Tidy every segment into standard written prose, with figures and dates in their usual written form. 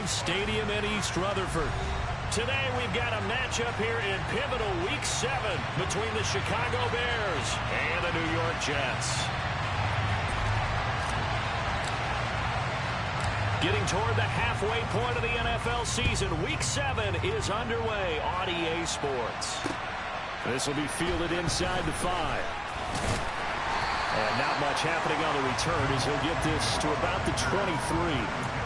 Life Stadium in East Rutherford. Today we've got a matchup here in pivotal Week 7 between the Chicago Bears and the New York Jets. Getting toward the halfway point of the NFL season, Week 7 is underway on EA Sports. This will be fielded inside the 5. And not much happening on the return as he'll get this to about the 23.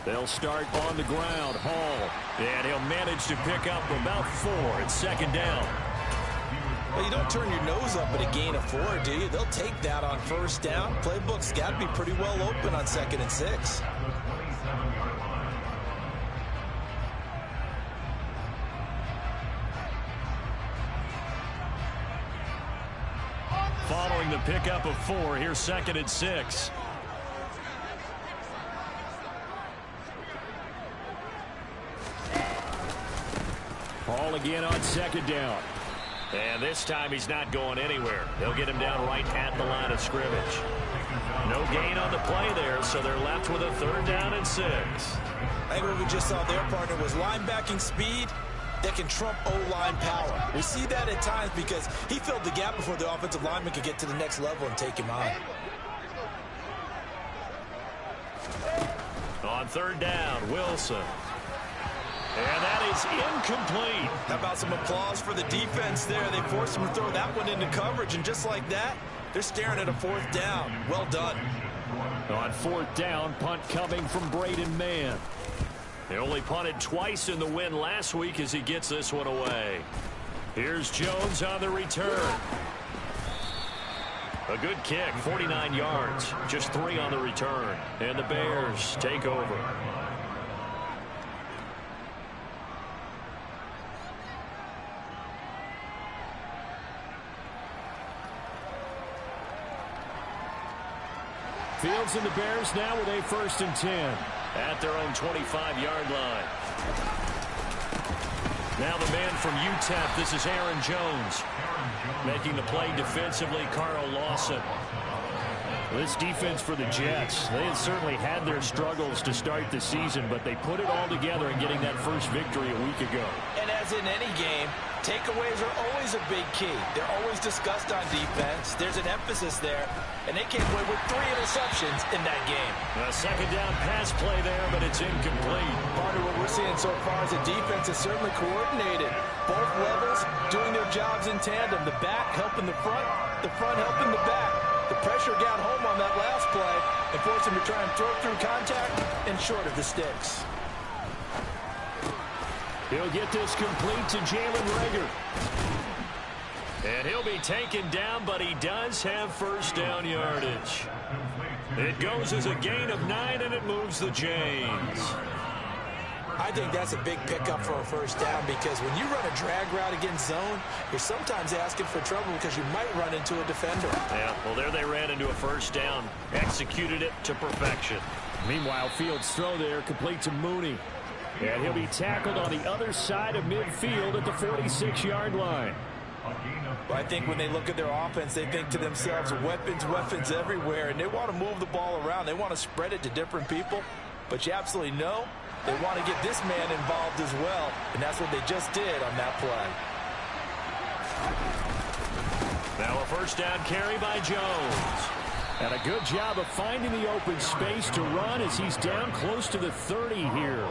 They'll start on the ground. Hall. And he'll manage to pick up about 4 at second down. Well, you don't turn your nose up at a gain of 4, do you? They'll take that on first down. Playbook's got to be pretty well open on 2nd and 6. Following the pickup of 4, here's 2nd and 6. Hall again on 2nd down. And this time he's not going anywhere. They'll get him down right at the line of scrimmage. No gain on the play there, so they're left with a 3rd down and 6. I think what we just saw there, partner, was linebacking speed that can trump O-line power. We see that at times because he filled the gap before the offensive lineman could get to the next level and take him on. On 3rd down, Wilson. And that is incomplete. How about some applause for the defense there? They forced him to throw that one into coverage, and just like that, they're staring at a 4th down. Well done. On 4th down, punt coming from Braden Mann. They only punted twice in the win last week as he gets this one away. Here's Jones on the return. A good kick, 49 yards, just 3 on the return. And the Bears take over. Fields and the Bears now with a 1st and 10 at their own 25-yard line. Now the man from UTEP, this is Aaron Jones. Making the play defensively, Carl Lawson. This defense for the Jets, they had certainly had their struggles to start the season, but they put it all together in getting that first victory a week ago. And as in any game, takeaways are always a big key. They're always discussed on defense. There's an emphasis there, and they came away with 3 interceptions in that game. A 2nd down pass play there, but it's incomplete. Part of what we're seeing so far is the defense is certainly coordinated. Both levels doing their jobs in tandem. The back helping the front helping the back. The pressure got home on that last play and forced him to try and throw through contact and short of the sticks. He'll get this complete to Jalen Reagor. And he'll be taken down, but he does have 1st down yardage. It goes as a gain of 9, and it moves the chains. I think that's a big pickup for a 1st down because when you run a drag route against zone, you're sometimes asking for trouble because you might run into a defender. Yeah, well, there they ran into a 1st down. Executed it to perfection. Meanwhile, Fields' throw there complete to Mooney. And he'll be tackled on the other side of midfield at the 46-yard line. Well, I think when they look at their offense, they think to themselves, weapons everywhere, and they want to move the ball around. They want to spread it to different people. But you absolutely know they want to get this man involved as well, and that's what they just did on that play. Now a 1st down carry by Jones. And a good job of finding the open space to run as he's down close to the 30 here.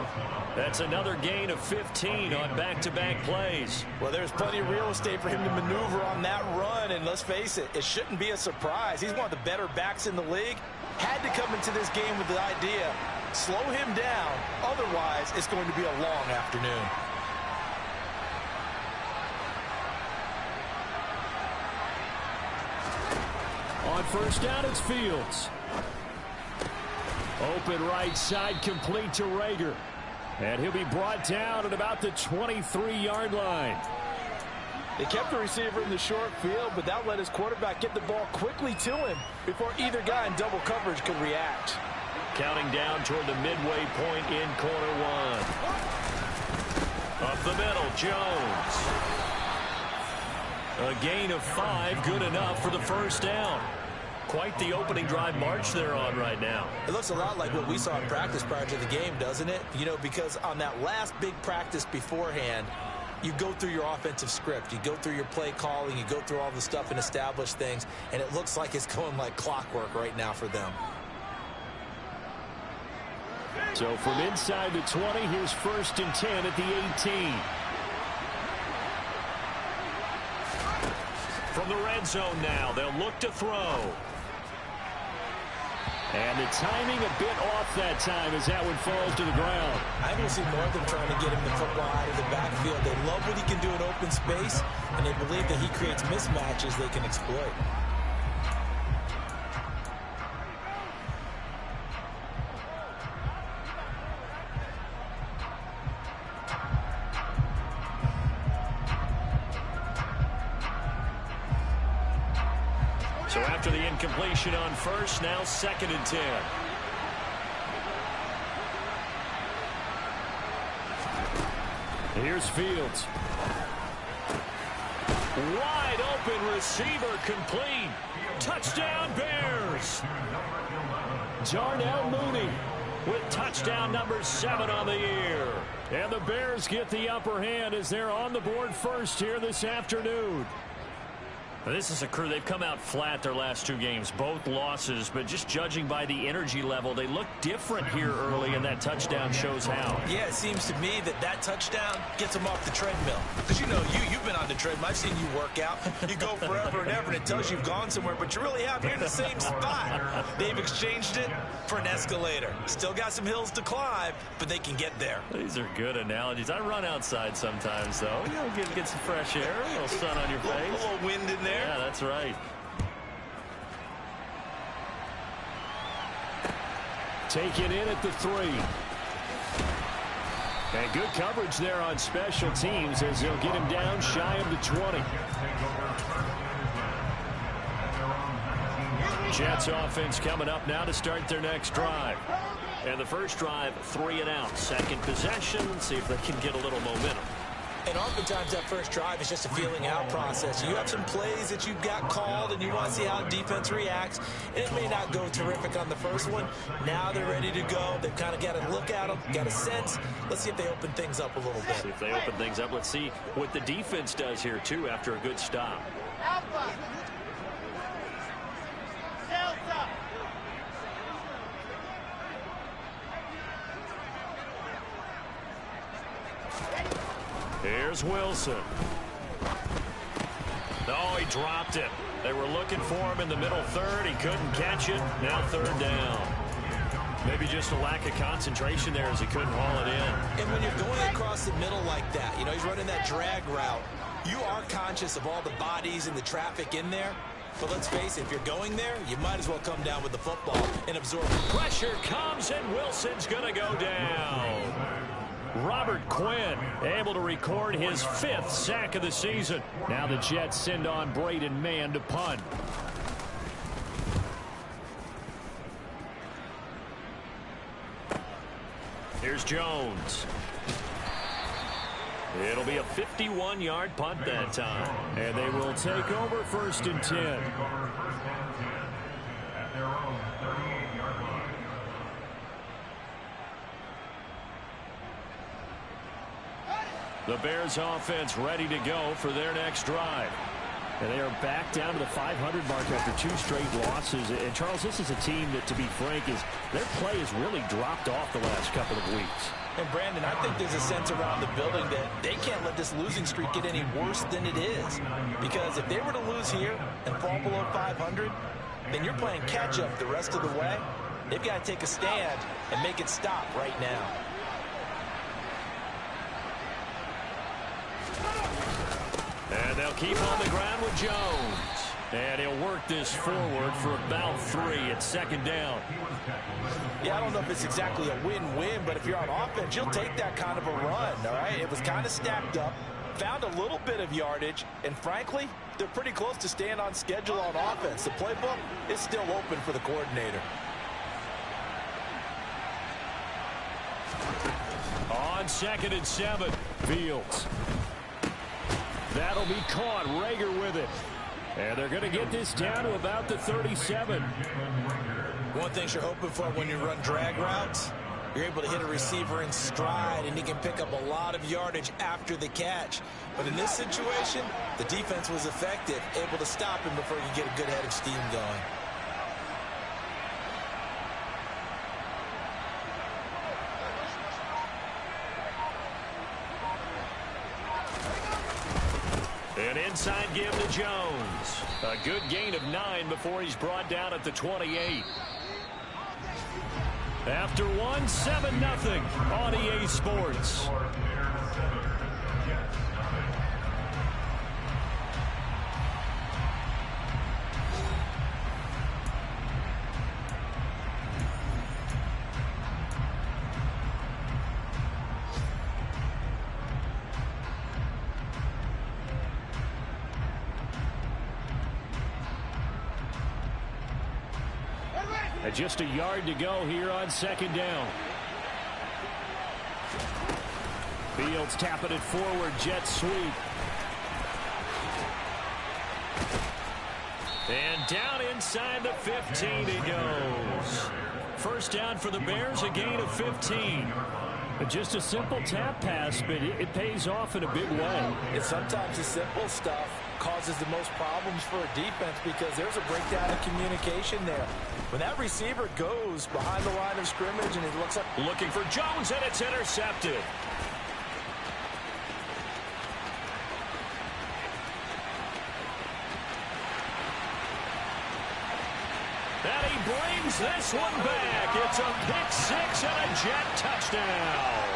That's another gain of 15 on back-to-back plays. Well, there's plenty of real estate for him to maneuver on that run, and let's face it, it shouldn't be a surprise. He's one of the better backs in the league. Had to come into this game with the idea, slow him down, otherwise it's going to be a long afternoon. On 1st down, it's Fields. Open right side, complete to Rager. And he'll be brought down at about the 23-yard line. They kept the receiver in the short field, but that let his quarterback get the ball quickly to him before either guy in double coverage could react. Counting down toward the midway point in quarter one. Up the middle, Jones. A gain of 5, good enough for the first down. Quite the opening drive march they're on right now. It looks a lot like what we saw in practice prior to the game, doesn't it? You know, because on that last big practice beforehand, you go through your offensive script. You go through your play calling. You go through all the stuff and establish things. And it looks like it's going like clockwork right now for them. So from inside the 20, here's 1st and 10 at the 18. From the red zone now, they'll look to throw. And the timing a bit off that time as that one falls to the ground. I will see more of them trying to get him the football out of the backfield. They love what he can do in open space, and they believe that he creates mismatches they can exploit. So after the incompletion on first, now 2nd and 10. Here's Fields. Wide open receiver complete. Touchdown Bears. Darnell Mooney with touchdown number 7 on the year. And the Bears get the upper hand as they're on the board first here this afternoon. This is a crew, they've come out flat their last 2 games, both losses, but just judging by the energy level, they look different here early, and that touchdown shows how. Yeah, it seems to me that touchdown gets them off the treadmill. Because, you know, you've been on the treadmill. I've seen you work out. You go forever and ever, and it tells you you've gone somewhere, but you really have. You're in the same spot. They've exchanged it for an escalator. Still got some hills to climb, but they can get there. These are good analogies. I run outside sometimes, though. You know, get some fresh air, a little sun on your face. A little wind in there. Yeah, that's right. Taken in at the 3. And good coverage there on special teams as they'll get him down shy of the 20. Jets offense coming up now to start their next drive. And the first drive, 3 and out. Second possession, see if they can get a little momentum. And oftentimes that first drive is just a feeling out process. You have some plays that you've got called and you want to see how defense reacts. And it may not go terrific on the first one. Now they're ready to go. They've kind of got to look at them, got a sense. Let's see if they open things up a little bit. See if they open things up. Let's see what the defense does here, too, after a good stop. Here's Wilson. Oh, he dropped it. They were looking for him in the middle third. He couldn't catch it. Now 3rd down. Maybe just a lack of concentration there as he couldn't haul it in. And when you're going across the middle like that, you know, he's running that drag route, you are conscious of all the bodies and the traffic in there. But let's face it, if you're going there, you might as well come down with the football and absorb it. Pressure comes, and Wilson's going to go down. Robert Quinn able to record his 5th sack of the season. Now the Jets send on Braden Mann to punt. Here's Jones. It'll be a 51-yard punt that time. And they will take over 1st and 10. The Bears offense ready to go for their next drive. And they are back down to the 500 mark after 2 straight losses. And, Charles, this is a team that, to be frank, their play has really dropped off the last couple of weeks. And, Brandon, I think there's a sense around the building that they can't let this losing streak get any worse than it is. Because if they were to lose here and fall below 500, then you're playing catch-up the rest of the way. They've got to take a stand and make it stop right now. And they'll keep on the ground with Jones. And he'll work this forward for about 3 at second down. Yeah, I don't know if it's exactly a win-win, but if you're on offense, you'll take that kind of a run, all right? It was kind of stacked up, found a little bit of yardage, and frankly, they're pretty close to staying on schedule on offense. The playbook is still open for the coordinator. On 2nd and 7, Fields. That'll be caught. Rager with it. And they're going to get this down to about the 37. One thing you're hoping for when you run drag routes, you're able to hit a receiver in stride, and he can pick up a lot of yardage after the catch. But in this situation, the defense was effective, able to stop him before you get a good head of steam going. An inside give to Jones. A good gain of 9 before he's brought down at the 28. After 1, 7-0 on EA Sports. And just a yard to go here on 2nd down. Fields tapping it forward, jet sweep. And down inside the 15 he goes. First down for the Bears, a gain of 15. Just a simple tap pass, but it pays off in a big way. And sometimes the simple stuff causes the most problems for a defense because there's a breakdown in communication there. When that receiver goes behind the line of scrimmage and it looks like looking for Jones, and it's intercepted. And he brings this one back. It's a pick-6 and a jet touchdown.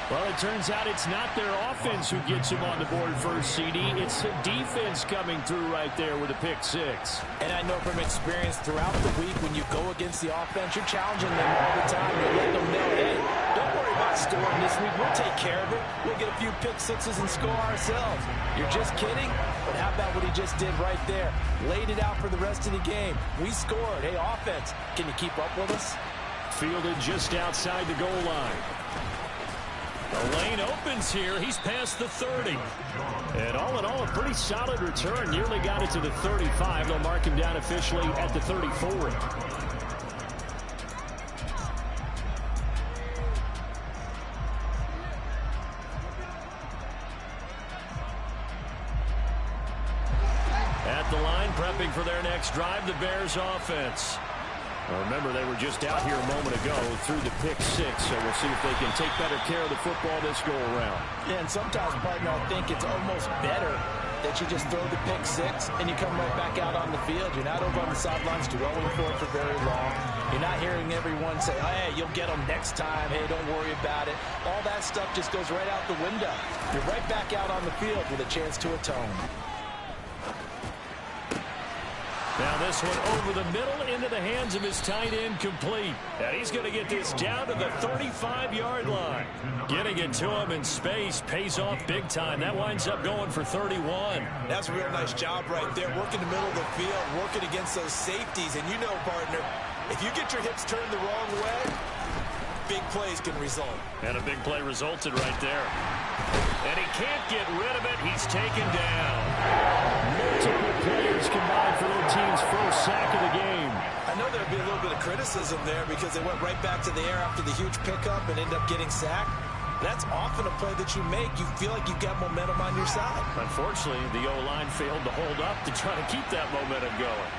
Well, it turns out it's not their offense who gets him on the board first, CD. It's the defense coming through right there with a pick-6. And I know from experience throughout the week when you go against the offense, you're challenging them all the time. You're letting them know, hey, don't worry about scoring this week. We'll take care of it. We'll get a few pick-6s and score ourselves. You're just kidding? But how about what he just did right there? Laid it out for the rest of the game. We scored. Hey, offense, can you keep up with us? Fielded just outside the goal line. The lane opens here. He's past the 30. And all in all, a pretty solid return. Nearly got it to the 35. They'll mark him down officially at the 34. At the line, prepping for their next drive, the Bears offense. Remember, they were just out here a moment ago through the pick-6, so we'll see if they can take better care of the football this go-around. Yeah, and sometimes, partner, I think it's almost better that you just throw the pick-6 and you come right back out on the field. You're not over on the sidelines dwelling for it for very long. You're not hearing everyone say, oh, hey, you'll get them next time. Hey, don't worry about it. All that stuff just goes right out the window. You're right back out on the field with a chance to atone. Now this one over the middle into the hands of his tight end, complete. And he's going to get this down to the 35-yard line. Getting it to him in space pays off big time. That winds up going for 31. That's a real nice job right there. Working the middle of the field, working against those safeties. And you know, partner, if you get your hips turned the wrong way, big plays can result. And a big play resulted right there. And he can't get rid of it. He's taken down. Multiple players combined for their team's first sack of the game. I know there'd be a little bit of criticism there because they went right back to the air after the huge pickup and ended up getting sacked. That's often a play that you make. You feel like you've got momentum on your side. Unfortunately, the O-line failed to hold up to try to keep that momentum going.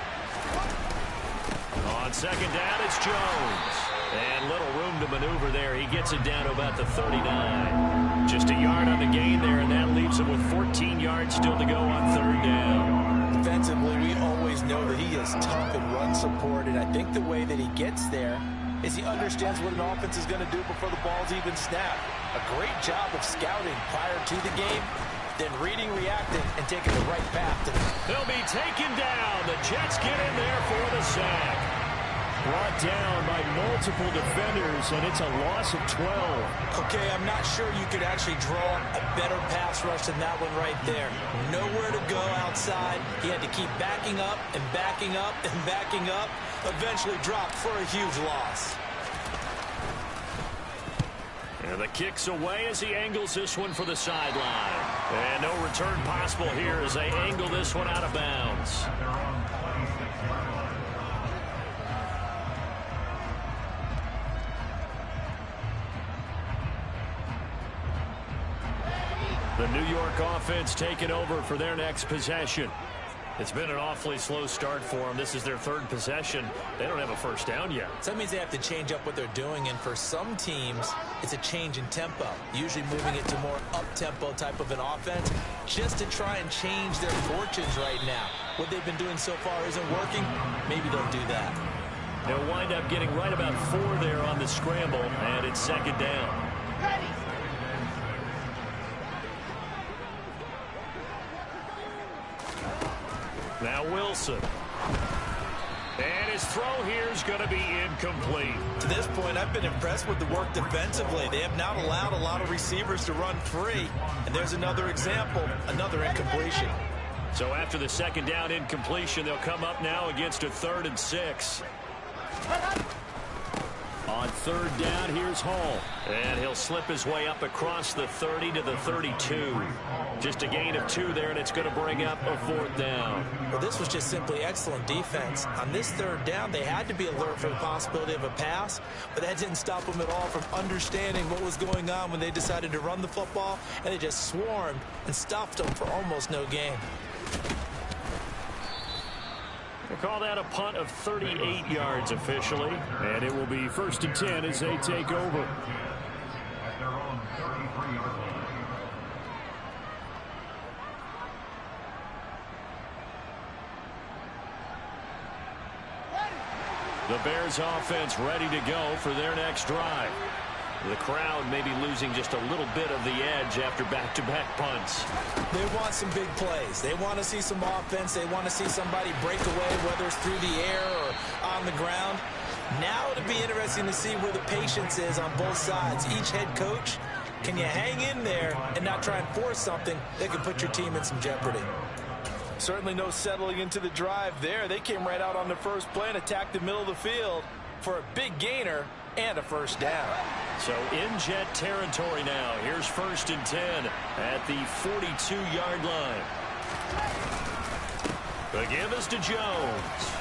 On second down, it's Jones. And little room to maneuver there. He gets it down to about the 39. Just a yard on the gain there, and that leaves him with 14 yards still to go on third down. Defensively, we always know that he is tough and run support, and I think the way that he gets there is he understands what an offense is going to do before the ball's even snapped. A great job of scouting prior to the game, then reading, reacting, and taking the right path to them. They'll be taken down. The Jets get in there for the sack. Brought down by multiple defenders, and it's a loss of 12. Okay, I'm not sure you could actually draw a better pass rush than that one right there. Nowhere to go outside. He had to keep backing up and backing up and backing up. Eventually dropped for a huge loss. And the kick's away as he angles this one for the sideline. And no return possible here as they angle this one out of bounds. The New York offense taking over for their next possession. It's been an awfully slow start for them. This is their third possession. They don't have a first down yet. So that means they have to change up what they're doing, and for some teams, it's a change in tempo, usually moving it to more up-tempo type of an offense just to try and change their fortunes right now. What they've been doing so far isn't working. Maybe they'll do that. They'll wind up getting right about 4 there on the scramble, and it's second down. Now Wilson. And his throw here is going to be incomplete. To this point, I've been impressed with the work defensively. They have not allowed a lot of receivers to run free. And there's another example, another incompletion. So after the second down incompletion, they'll come up now against a 3rd and 6. On third down, here's Hall. And he'll slip his way up across the 30 to the 32. Just a gain of 2 there, and it's going to bring up a 4th down. Well, this was just simply excellent defense. On this third down, they had to be alert for the possibility of a pass, but that didn't stop them at all from understanding what was going on when they decided to run the football, and they just swarmed and stopped them for almost no gain. We'll call that a punt of 38 yards officially, and it will be 1st and 10 as they take over. The Bears offense ready to go for their next drive. The crowd may be losing just a little bit of the edge after back-to-back punts. They want some big plays. They want to see some offense. They want to see somebody break away, whether it's through the air or on the ground. Now it'll be interesting to see where the patience is on both sides. Each head coach, can you hang in there and not try and force something that could put your team in some jeopardy? Certainly no settling into the drive there. They came right out on the first play and attacked the middle of the field for a big gainer and a first down. So in Jet territory now. Here's 1st and 10 at the 42-yard line. The give is to Jones.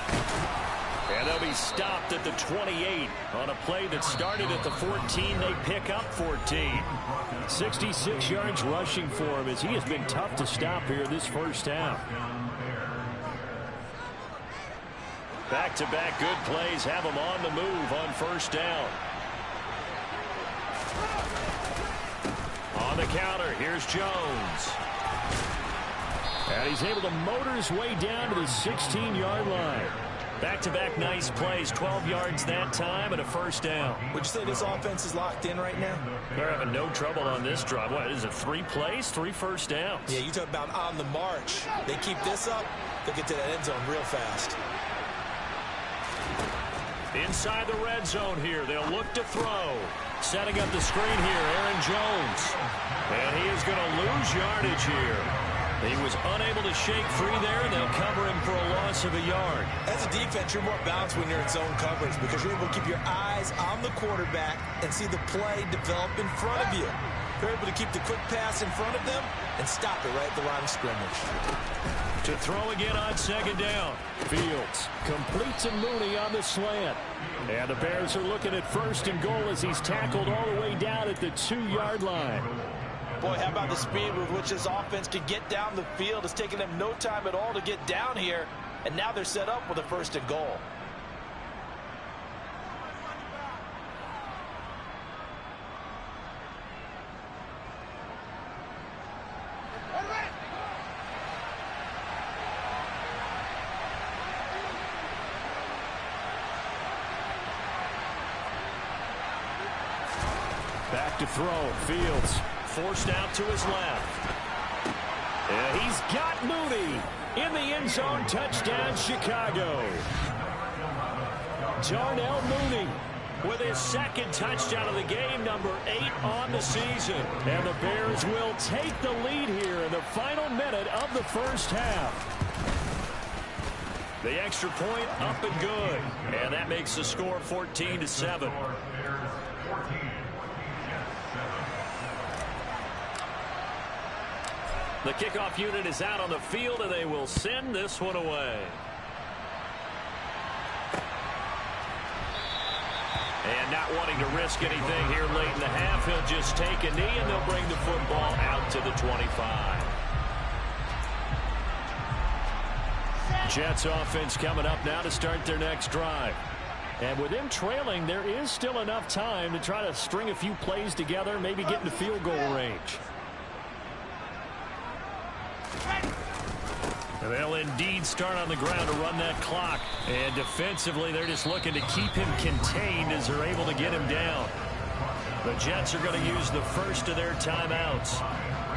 And they'll be stopped at the 28 on a play that started at the 14. They pick up 14. 66 yards rushing for him as he has been tough to stop here this first half. Back-to-back good plays have him on the move on first down. On the counter, here's Jones. And he's able to motor his way down to the 16-yard line. Back-to-back nice plays, 12 yards that time and a first down. Would you say this offense is locked in right now? They're having no trouble on this drive. What, is it 3 plays, 3 first downs? Yeah, you talk about on the march. They keep this up, they'll get to that end zone real fast. Inside the red zone here, they'll look to throw. Setting up the screen here, Aaron Jones. And he is going to lose yardage here. He was unable to shake free there, and they'll cover him for a loss of a yard. As a defense, you're more balanced when you're in zone coverage because you're able to keep your eyes on the quarterback and see the play develop in front of you. You're able to keep the quick pass in front of them and stop it right at the line of scrimmage. To throw again on second down. Fields completes a Mooney on the slant. And the Bears are looking at 1st and goal as he's tackled all the way down at the 2-yard line. Boy, how about the speed with which this offense can get down the field? It's taken them no time at all to get down here, and now they're set up with a 1st and goal. Back to throw. Fields forced out to his left. And he's got Mooney in the end zone. Touchdown, Chicago. Darnell Mooney with his second touchdown of the game, number 8 on the season. And the Bears will take the lead here in the final minute of the first half. The extra point up and good. And that makes the score 14-7. The kickoff unit is out on the field, and they will send this one away. And not wanting to risk anything here late in the half, he'll just take a knee, and they'll bring the football out to the 25. Jets offense coming up now to start their next drive. And with them trailing, there is still enough time to try to string a few plays together, maybe get into field goal range. And they'll indeed start on the ground to run that clock. And defensively, they're just looking to keep him contained as they're able to get him down. The Jets are going to use the first of their timeouts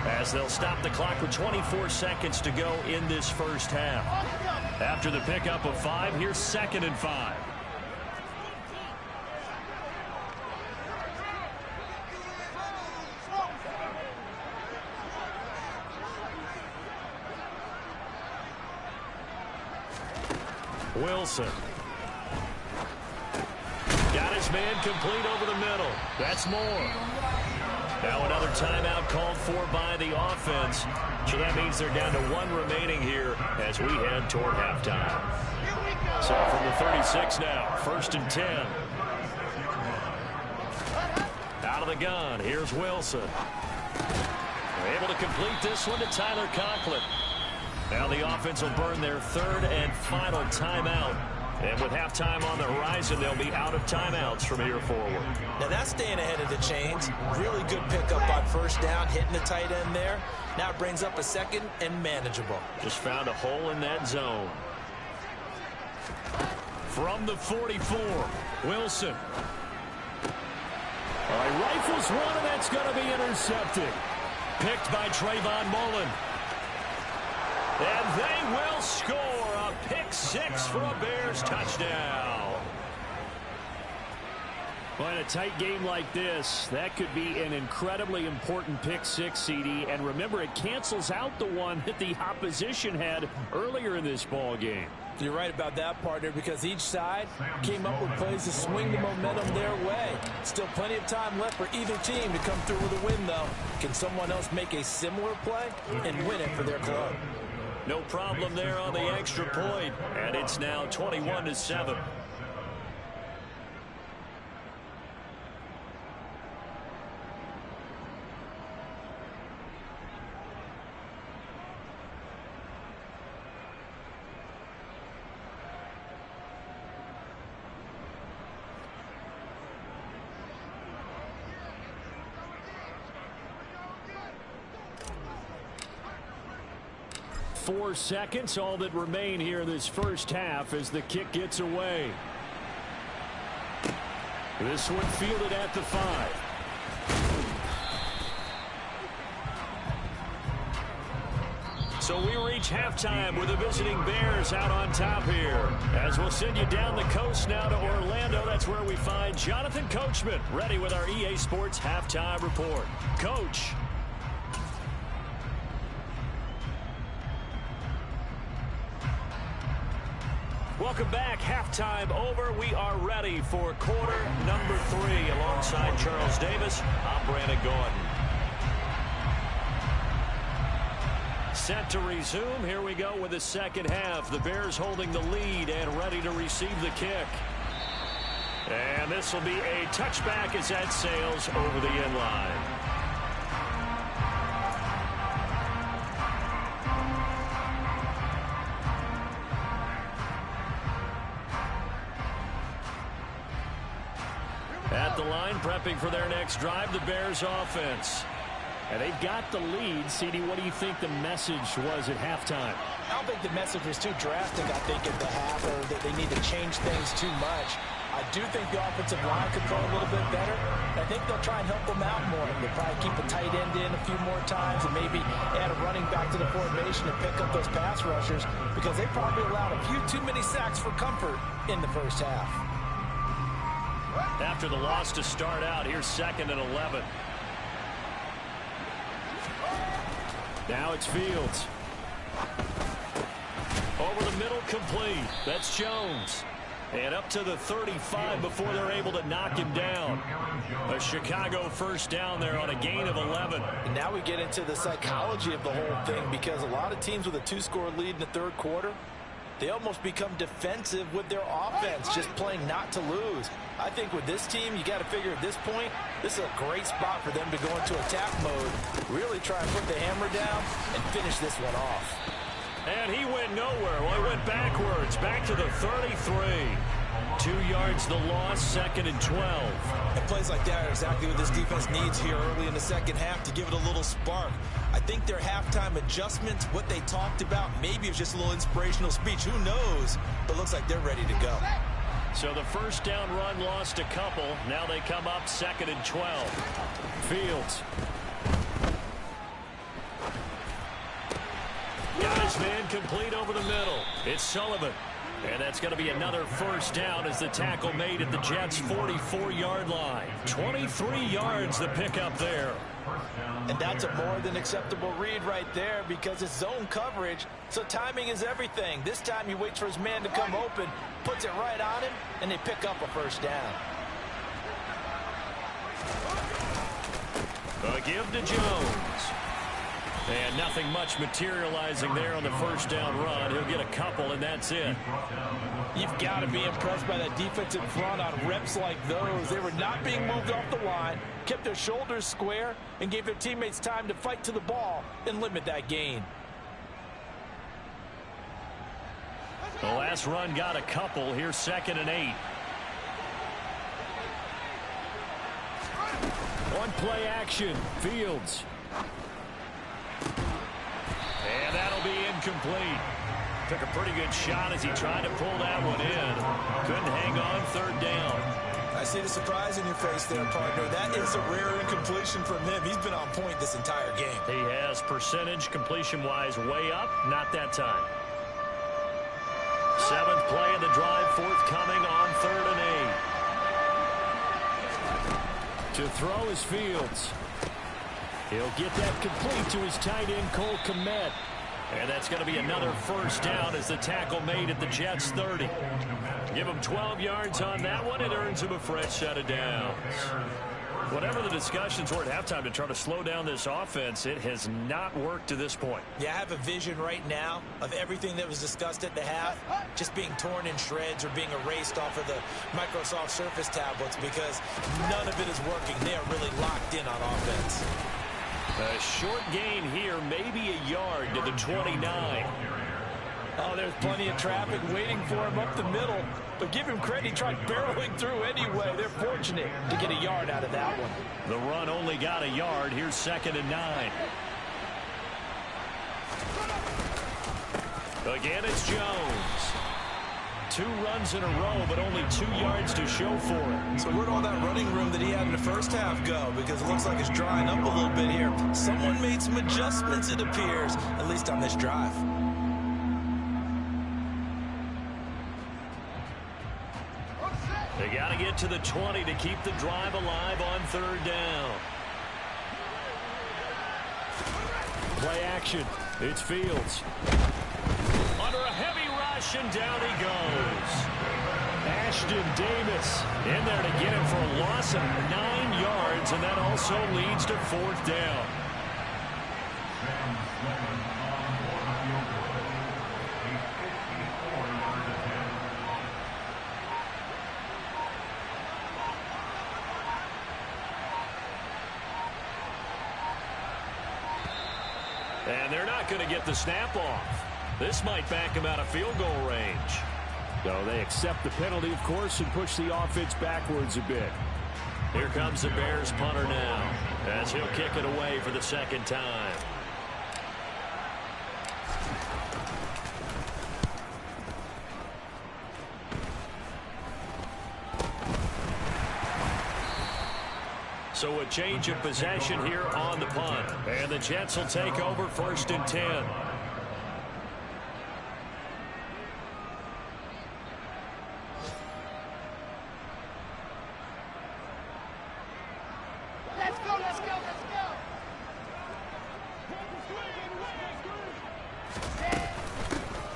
as they'll stop the clock with 24 seconds to go in this first half. After the pickup of 5, here's 2nd and 5. Wilson. Got his man complete over the middle. That's more. Now another timeout called for by the offense. So that means they're down to 1 remaining here as we head toward halftime. So from the 36 now, 1st and 10. Out of the gun, here's Wilson. They're able to complete this one to Tyler Conklin. Now the offense will burn their 3rd and final timeout. And with halftime on the horizon, they'll be out of timeouts from here forward. Now that's staying ahead of the chains. Really good pickup on 1st down, hitting the tight end there. Now it brings up a 2nd and manageable. Just found a hole in that zone. From the 44, Wilson. All right, rifles one, and that's going to be intercepted. Picked by Trayvon Mullen. And they will score a pick 6 for a Bears touchdown. Well, in a tight game like this, that could be an incredibly important pick 6, CD. And remember, it cancels out the one that the opposition had earlier in this ball game. You're right about that, partner, because each side came up with plays to swing the momentum their way. Still plenty of time left for either team to come through with a win, though. Can someone else make a similar play and win it for their club? No problem there on the extra point, and it's now 21-7. Four seconds, all that remain here in this first half as the kick gets away. This one fielded at the 5. So we reach halftime with the visiting Bears out on top here. As we'll send you down the coast now to Orlando, that's where we find Jonathan Coachman ready with our EA Sports Halftime Report. Coach. Welcome back. Halftime over. We are ready for quarter number 3. Alongside Charles Davis, I'm Brandon Gordon. Set to resume. Here we go with the second half. The Bears holding the lead and ready to receive the kick. And this will be a touchback as that sails over the end line. At the line, prepping for their next drive, the Bears offense. And they've got the lead. CD, what do you think the message was at halftime? I don't think the message was too drastic, I think, at the half, or that they need to change things too much. I do think the offensive line could play a little bit better. I think they'll try and help them out more. They'll probably keep a tight end in a few more times and maybe add a running back to the formation and pick up those pass rushers because they probably allowed a few too many sacks for comfort in the first half. After the loss to start out, here's 2nd and 11. Now it's Fields. Over the middle, complete. That's Jones. And up to the 35 before they're able to knock him down. A Chicago first down there on a gain of 11. And now we get into the psychology of the whole thing because a lot of teams with a 2-score lead in the third quarter, they almost become defensive with their offense, just playing not to lose. I think with this team, you got to figure at this point, this is a great spot for them to go into attack mode, really try and put the hammer down and finish this one off. And he went nowhere. Well, he went backwards, back to the 33. 2 yards the loss, 2nd and 12. And plays like that are exactly what this defense needs here early in the second half to give it a little spark. I think their halftime adjustments, what they talked about, maybe it was just a little inspirational speech. Who knows? But looks like they're ready to go. So the first down run lost a couple. Now they come up 2nd and 12. Fields. Got his man complete over the middle. It's Sullivan. And that's going to be another first down as the tackle made at the Jets' 44-yard line. 23 yards the pickup there. And that's a more than acceptable read right there because it's zone coverage, so timing is everything. This time he waits for his man to come open, puts it right on him, and they pick up a first down. A give to Jones. And nothing much materializing there on the first down run. He'll get a couple, and that's it. You've got to be impressed by that defensive front on reps like those. They were not being moved off the line, kept their shoulders square, and gave their teammates time to fight to the ball and limit that gain. The last run got a couple. Here's 2nd and 8. On play action, Fields. And that'll be incomplete. Took a pretty good shot as he tried to pull that one in. Couldn't hang on, 3rd down. I see the surprise in your face there, partner. That is a rare incompletion from him. He's been on point this entire game. He has percentage completion-wise way up. Not that time. 7th play of the drive, forthcoming on 3rd and 8. To throw is Fields. He'll get that complete to his tight end, Cole Kmet. And that's going to be another first down as the tackle made at the Jets' 30. Give him 12 yards on that one. It earns him a fresh set of downs. Whatever the discussions were at halftime to try to slow down this offense, it has not worked to this point. Yeah, I have a vision right now of everything that was discussed at the half just being torn in shreds or being erased off of the Microsoft Surface tablets because none of it is working. They are really locked in on offense. A short gain here, maybe a yard to the 29. Oh, there's plenty of traffic waiting for him up the middle. But give him credit, he tried barreling through anyway. They're fortunate to get a yard out of that one. The run only got a yard. Here's 2nd and 9. Again, it's Jones. 2 runs in a row, but only 2 yards to show for it. So where'd all that running room that he had in the first half go? Because it looks like it's drying up a little bit here. Someone made some adjustments, it appears, at least on this drive. They got to get to the 20 to keep the drive alive on 3rd down. Play action. It's Fields. Under a heavy rush, and down he goes. Ashton Davis in there to get him for a loss of 9 yards, and that also leads to 4th down. And they're not going to get the snap off. This might back him out of field goal range. So they accept the penalty, of course, and push the offense backwards a bit. Here comes the Bears punter now, as he'll kick it away for the 2nd time. So a change of possession here on the punt. And the Jets will take over 1st and 10.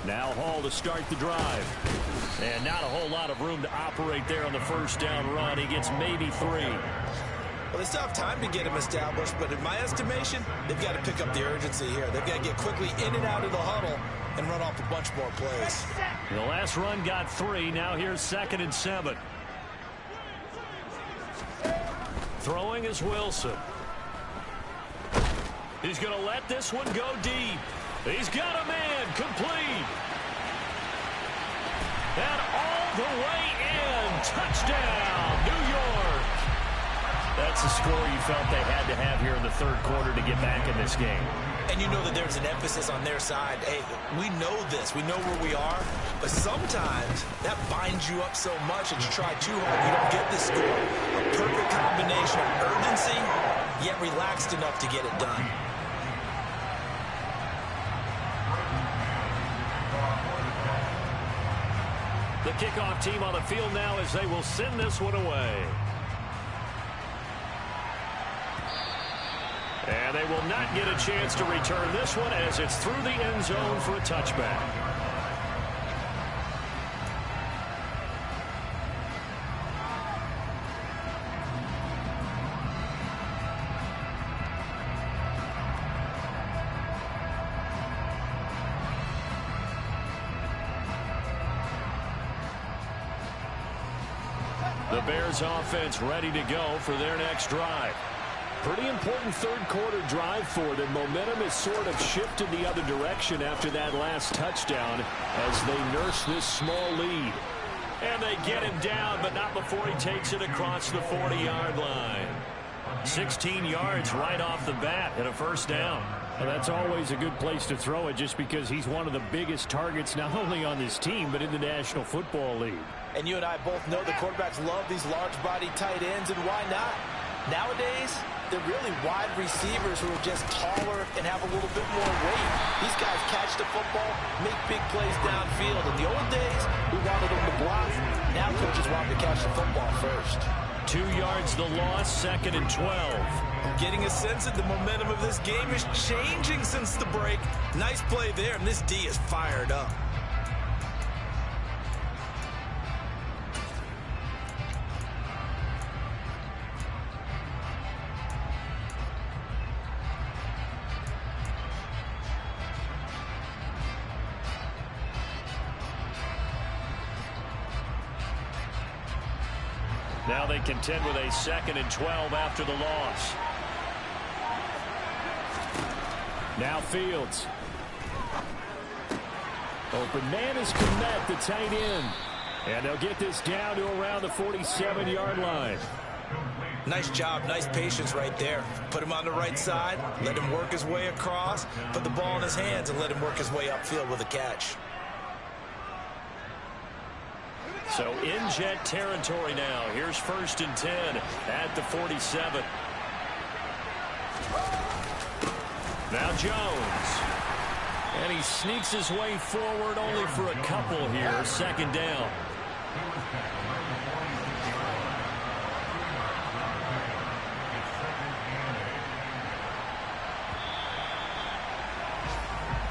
Now Hall to start the drive. And not a whole lot of room to operate there on the first down run. He gets maybe 3. Well, they still have time to get him established, but in my estimation, they've got to pick up the urgency here. They've got to get quickly in and out of the huddle and run off a bunch more plays. The last run got 3. Now here's 2nd and 7. Throwing is Wilson. He's going to let this one go deep. He's got a man complete. And all the way in. Touchdown, New York. That's the score you felt they had to have here in the 3rd quarter to get back in this game. And you know that there's an emphasis on their side. Hey, we know this. We know where we are. But sometimes that binds you up so much that you try too hard, you don't get the score. A perfect combination of urgency, yet relaxed enough to get it done. The kickoff team on the field now as they will send this one away. And they will not get a chance to return this one as it's through the end zone for a touchback. The Bears offense ready to go for their next drive. Pretty important 3rd quarter drive for them. Momentum has sort of shifted the other direction after that last touchdown as they nurse this small lead. And they get him down, but not before he takes it across the 40-yard line. 16 yards right off the bat and a 1st down. Well, that's always a good place to throw it just because he's one of the biggest targets not only on this team but in the National Football League. And you and I both know the quarterbacks love these large-body tight ends, and why not? Nowadays, they're really wide receivers who are just taller and have a little bit more weight. These guys catch the football, make big plays downfield. In the old days, we wanted them to block. Now coaches want them to catch the football first. 2 yards the loss, 2nd and 12. Getting a sense that the momentum of this game is changing since the break. Nice play there, and this D is fired up. Now they contend with a 2nd and 12 after the loss. Now Fields. Open man is Kmet, the tight end. And they'll get this down to around the 47-yard line. Nice job, nice patience right there. Put him on the right side, let him work his way across, put the ball in his hands, and let him work his way upfield with a catch. So in Jet territory now. Here's 1st and 10 at the 47. Now Jones. And he sneaks his way forward only for a couple here. 2nd down.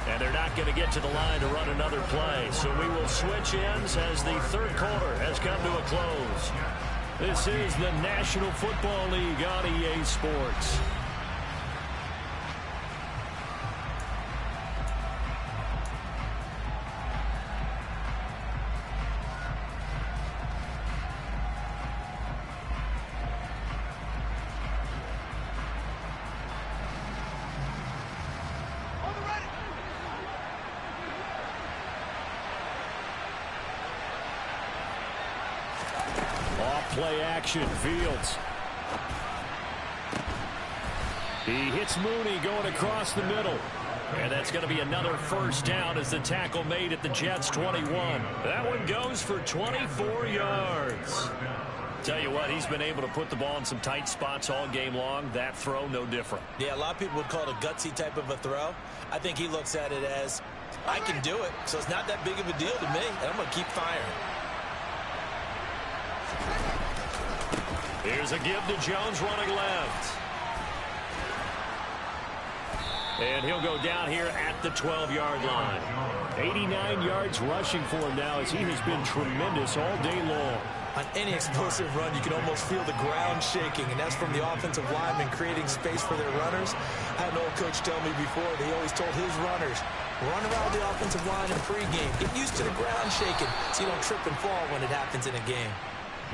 And they're not going to get to the line to run another play. So we will switch ends as the 3rd quarter has come to a close. This is the National Football League on EA Sports. Play action, Fields. He hits Mooney going across the middle. And that's going to be another 1st down as the tackle made at the Jets' 21. That one goes for 24 yards. Tell you what, he's been able to put the ball in some tight spots all game long. That throw, no different. Yeah, a lot of people would call it a gutsy type of a throw. I think he looks at it as, I can do it, so it's not that big of a deal to me, and I'm going to keep firing. Here's a give to Jones running left. And he'll go down here at the 12-yard line. 89 yards rushing for him now as he has been tremendous all day long. On any explosive run, you can almost feel the ground shaking, and that's from the offensive linemen creating space for their runners. I had an old coach tell me before, they always told his runners, run around the offensive line in pregame. Get used to the ground shaking so you don't trip and fall when it happens in a game.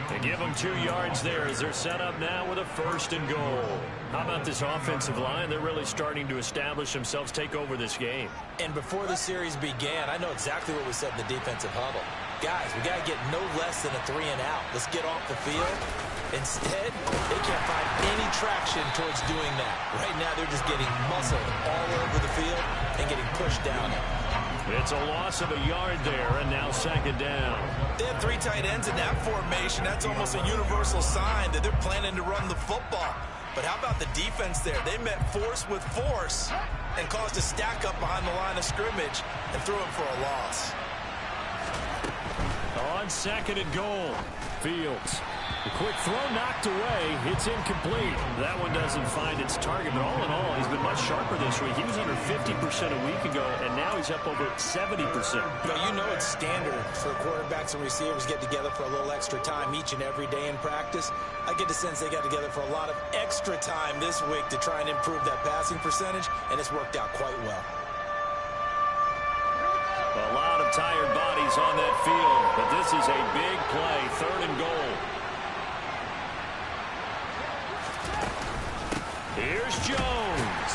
They give them 2 yards there as they're set up now with a 1st and goal. How about this offensive line? They're really starting to establish themselves, take over this game. And before the series began, I know exactly what we said in the defensive huddle. Guys, we got to get no less than a 3 and out. Let's get off the field. Instead, they can't find any traction towards doing that. Right now, they're just getting muscled all over the field and getting pushed down. It's a loss of a yard there, and now 2nd down. They have 3 tight ends in that formation. That's almost a universal sign that they're planning to run the football. But how about the defense there? They met force with force and caused a stack up behind the line of scrimmage and threw it for a loss. On 2nd and goal, Fields. The quick throw knocked away. It's incomplete. That one doesn't find its target, but all in all, he's been much sharper this week. He was under 50% a week ago, and now he's up over 70%. But you know it's standard for quarterbacks and receivers get together for a little extra time each and every day in practice. I get the sense they got together for a lot of extra time this week to try and improve that passing percentage, and it's worked out quite well. A lot of tired bodies on that field, but this is a big play, 3rd and goal. Here's Jones.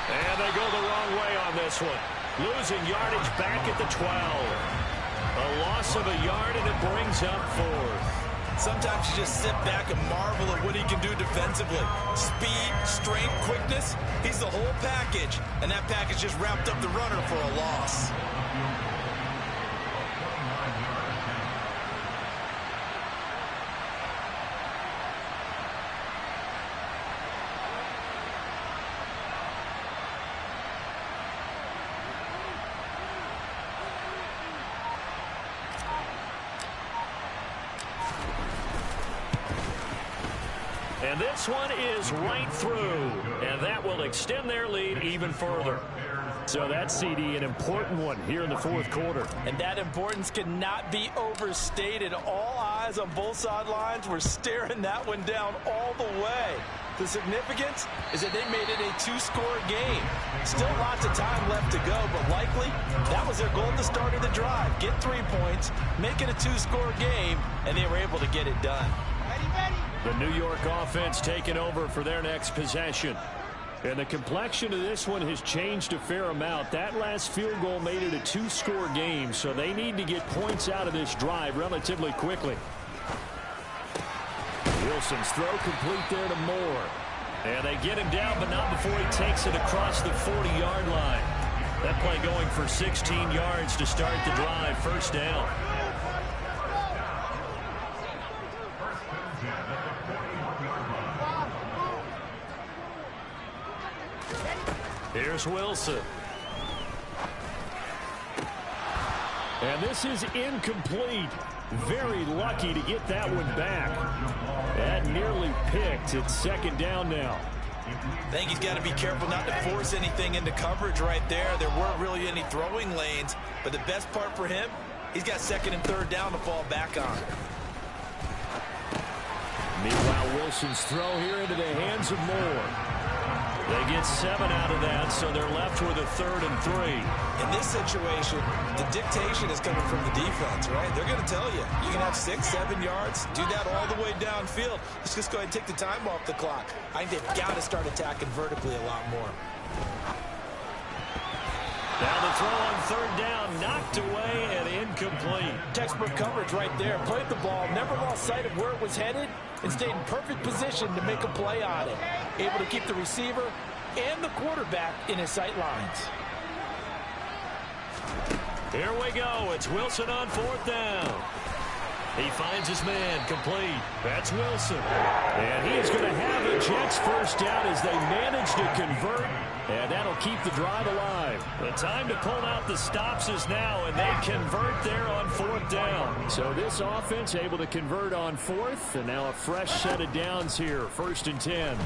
And they go the wrong way on this one. Losing yardage back at the 12. A loss of a yard, and it brings up 4th. Sometimes you just sit back and marvel at what he can do defensively. Speed, strength, quickness. He's the whole package. And that package just wrapped up the runner for a loss. And this one is right through, and that will extend their lead even further. So that's, CD, an important one here in the 4th quarter. And that importance cannot be overstated. All eyes on both sidelines were staring that one down all the way. The significance is that they made it a 2-score game. Still lots of time left to go, but likely that was their goal at the start of the drive. Get 3 points, make it a 2-score game, and they were able to get it done. The New York offense taking over for their next possession. And the complexion of this one has changed a fair amount. That last field goal made it a 2-score game, so they need to get points out of this drive relatively quickly. Wilson's throw complete there to Moore. And they get him down, but not before he takes it across the 40-yard line. That play going for 16 yards to start the drive. 1st down. Here's Wilson. And this is incomplete. Very lucky to get that one back. That nearly picked. It's 2nd down now. I think he's got to be careful not to force anything into coverage right there. There weren't really any throwing lanes, but the best part for him, he's got 2nd and 3rd down to fall back on. Meanwhile, Wilson's throw here into the hands of Moore. They get 7 out of that, so they're left with a 3rd and 3. In this situation, the dictation is coming from the defense, right? They're going to tell you, you can have 6, 7 yards, do that all the way downfield. Let's just go ahead and take the time off the clock. I think they've got to start attacking vertically a lot more. Now the throw on 3rd down, knocked away and incomplete. Textbook coverage right there. Played the ball, never lost sight of where it was headed, and stayed in perfect position to make a play on it. Able to keep the receiver and the quarterback in his sight lines. Here we go. It's Wilson on 4th down. He finds his man, complete. That's Wilson. And he is going to have the Jets first down as they manage to convert. And that'll keep the drive alive. The time to pull out the stops is now, and they convert there on 4th down. So this offense able to convert on 4th, and now a fresh set of downs here, 1st and 10.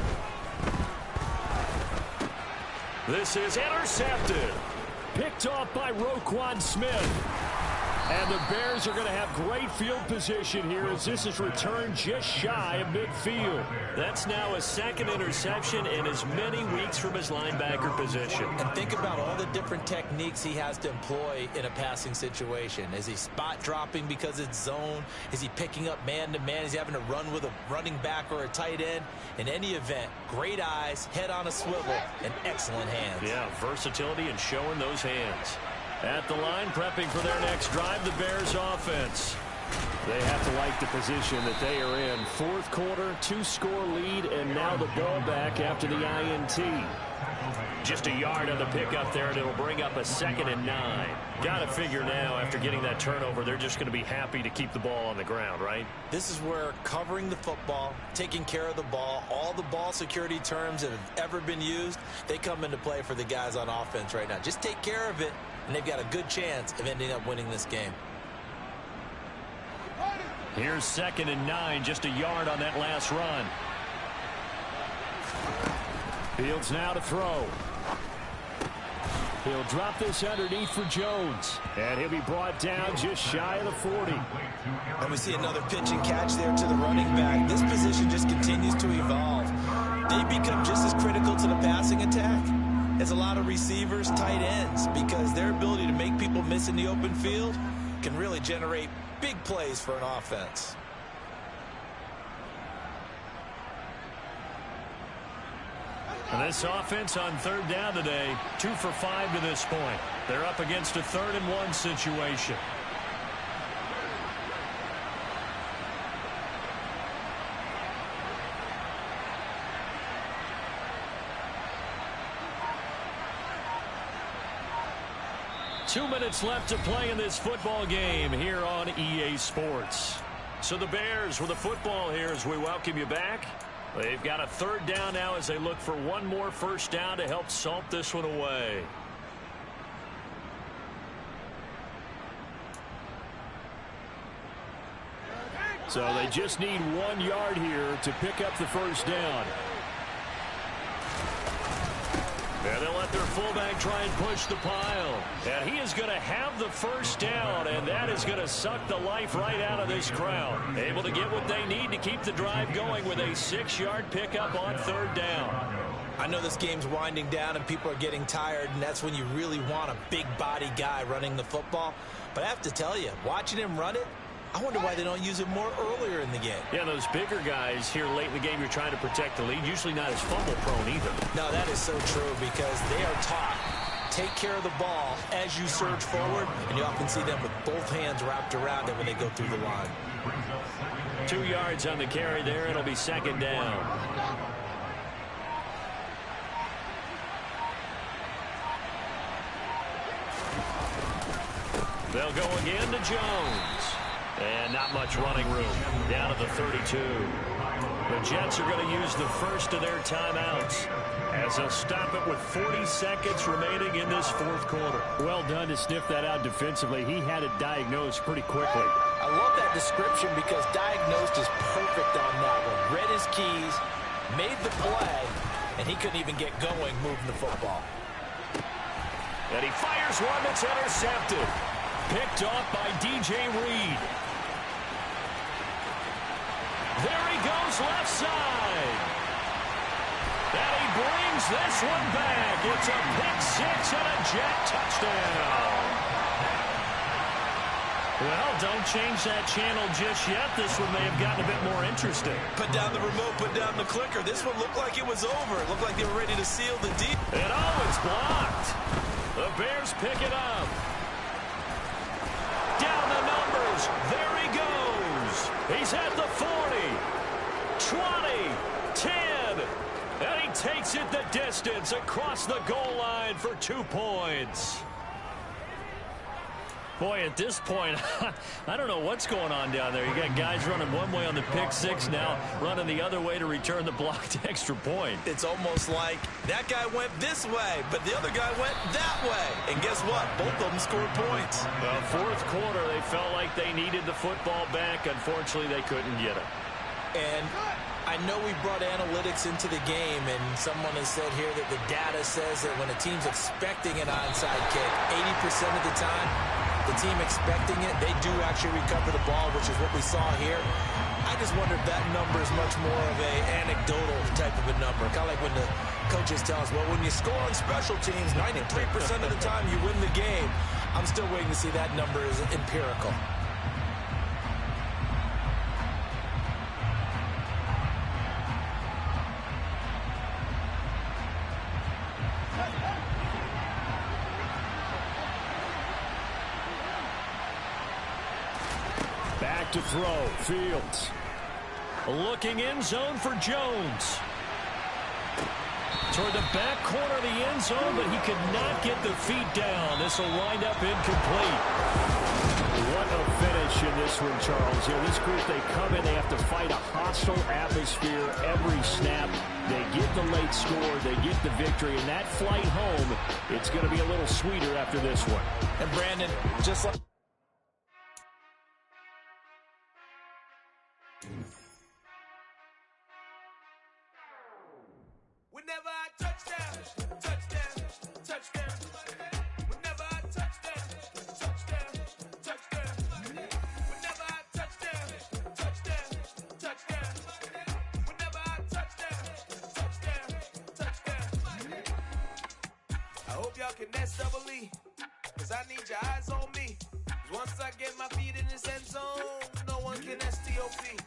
This is intercepted. Picked off by Roquan Smith. And the Bears are going to have great field position here as this is returned just shy of midfield. That's now a 2nd interception in as many weeks from his linebacker position. And think about all the different techniques he has to employ in a passing situation. Is he spot dropping because it's zone? Is he picking up man-to-man? Is he having to run with a running back or a tight end? In any event, great eyes, head on a swivel, and excellent hands. Yeah, versatility and showing those hands. At the line, prepping for their next drive, the Bears offense. They have to like the position that they are in. 4th quarter, 2-score lead, and now the ball back after the INT. Just a yard on the pickup there, and it'll bring up a 2nd and 9. Got to figure now, after getting that turnover, they're just going to be happy to keep the ball on the ground, right? This is where covering the football, taking care of the ball, all the ball security terms that have ever been used, they come into play for the guys on offense right now. Just take care of it, and they've got a good chance of ending up winning this game. Here's 2nd and 9, just a yard on that last run. Fields now to throw. He'll drop this underneath for Jones. And he'll be brought down just shy of the 40. And we see another pitch and catch there to the running back. This position just continues to evolve. They become just as critical to the passing attack as a lot of receivers, tight ends, because their ability to make people miss in the open field can really generate big plays for an offense. And this offense on 3rd down today, 2 for 5 to this point. They're up against a 3rd and 1 situation. Two minutes left to play in this football game here on EA Sports. So the Bears with the football here as we welcome you back. They've got a 3rd down now as they look for one more first down to help salt this one away. So they just need 1 yard here to pick up the first down. And they'll let their fullback try and push the pile. And he is going to have the first down, and that is going to suck the life right out of this crowd. Able to get what they need to keep the drive going with a 6-yard pickup on 3rd down. I know this game's winding down and people are getting tired, and that's when you really want a big body guy running the football. But I have to tell you, watching him run it, I wonder why they don't use it more earlier in the game. Yeah, those bigger guys here late in the game, you're trying to protect the lead, usually not as fumble prone either. No, that is so true because they are taught. Take care of the ball as you surge forward, and you often see them with both hands wrapped around it when they go through the line. 2 yards on the carry there. It'll be 2nd down. They'll go again to Jones. And not much running room. Down to the 32. The Jets are going to use the first of their timeouts as they'll stop it with 40 seconds remaining in this 4th quarter. Well done to sniff that out defensively. He had it diagnosed pretty quickly. I love that description because diagnosed is perfect on that one. Read his keys, made the play, and he couldn't even get going moving the football. And he fires one that's intercepted. Picked off by DJ Reed. There he goes left side. And he brings this one back. It's a pick 6 and a Jet touchdown. Well, don't change that channel just yet. This one may have gotten a bit more interesting. Put down the remote, put down the clicker. This one looked like it was over. It looked like they were ready to seal the deal. And oh, it's blocked. The Bears pick it up. Down the numbers. There he goes. He's at the 40, 20, 10. And he takes it the distance across the goal line for 2 points. Boy, at this point, I don't know what's going on down there. You got guys running one way on the pick six now, running the other way to return the blocked extra point. It's almost like that guy went this way, but the other guy went that way. And guess what? Both of them scored points. Well, fourth quarter, they felt like they needed the football back. Unfortunately, they couldn't get it. And I know we brought analytics into the game, and someone has said here that the data says that when a team's expecting an onside kick, 80% of the time, the team expecting it, they do actually recover the ball, which is what we saw here. I just wonder if that number is much more of a anecdotal type of a number. Kind of like when the coaches tell us, well, when you score on special teams, 93% of the time you win the game. I'm still waiting to see that number is empirical. Back to throw, Fields. Looking end zone for Jones. Toward the back corner of the end zone, but he could not get the feet down. This will wind up incomplete. What a finish in this one, Charles. You know, this group, they come in, they have to fight a hostile atmosphere every snap. They get the late score, they get the victory, and that flight home, it's going to be a little sweeter after this one. And Brandon, just like... Whenever I touchdown, touchdown, touchdown. Whenever I touchdown, touchdown, touchdown. Whenever I touchdown, touchdown, touchdown. Whenever I touchdown, touchdown, touchdown. I hope y'all can nest double E, cause I need your eyes on me. Once I get my feet in this end zone, no one can STOP.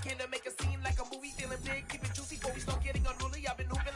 Can I make a scene like a movie, feeling big, keep it juicy before we start getting unruly? I've been moving